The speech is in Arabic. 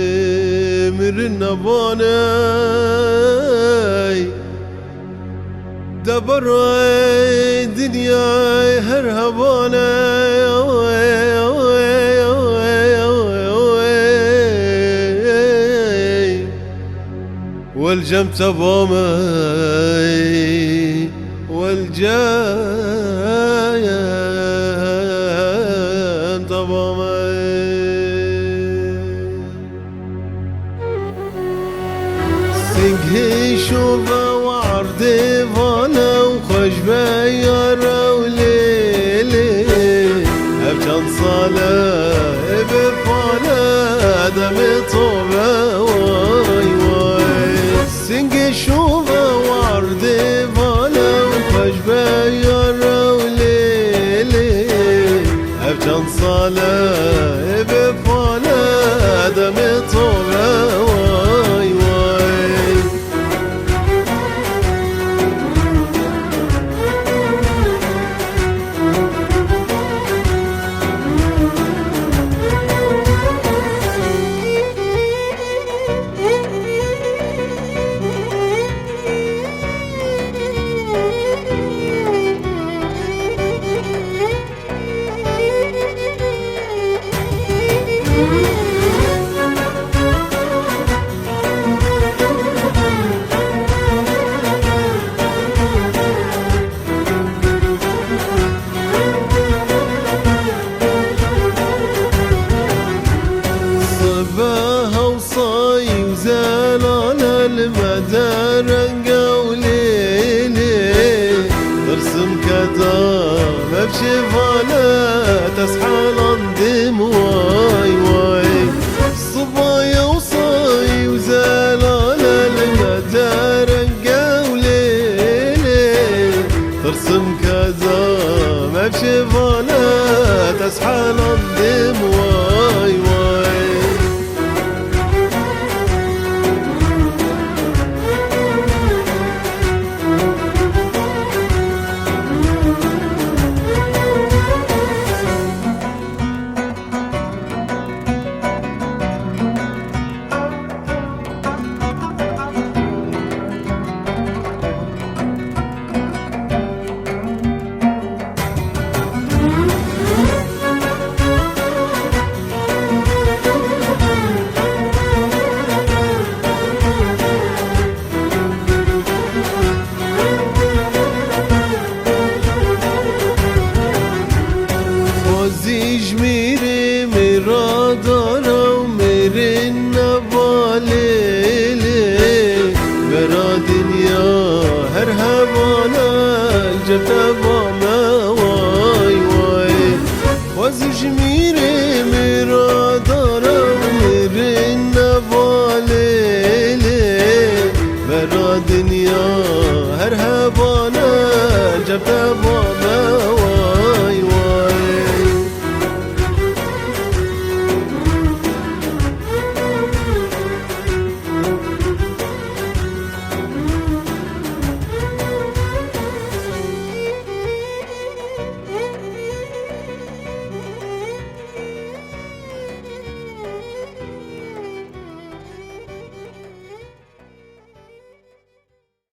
خوزي مرنا باني دبر دنيا هرهباني والجم تبامي والجايم تبامي سنقهي شوفه وعرضي فانا وخش بيارة وليلي أبجان صالة بفانا دمي طوبة واي واي سنقهي شوفه وعرضي فانا وخش بيارة وليلي أبجان صالة بفانا دمي طوبة واي واي صباها وصاي وزلال المدار وليلي ترسم كدام بشفالة تسحل اندم واي واي صبايا وصاي وزلال المدار وليلي ترسم كدام بشفالة تسحل اندم واي واي جميري مرادانا ومرن باليلي برا دنيا هرهبانا الجتبا ما واي واي خوز جميري مرادانا ومرن باليلي برا دنيا هرهبانا الجتبا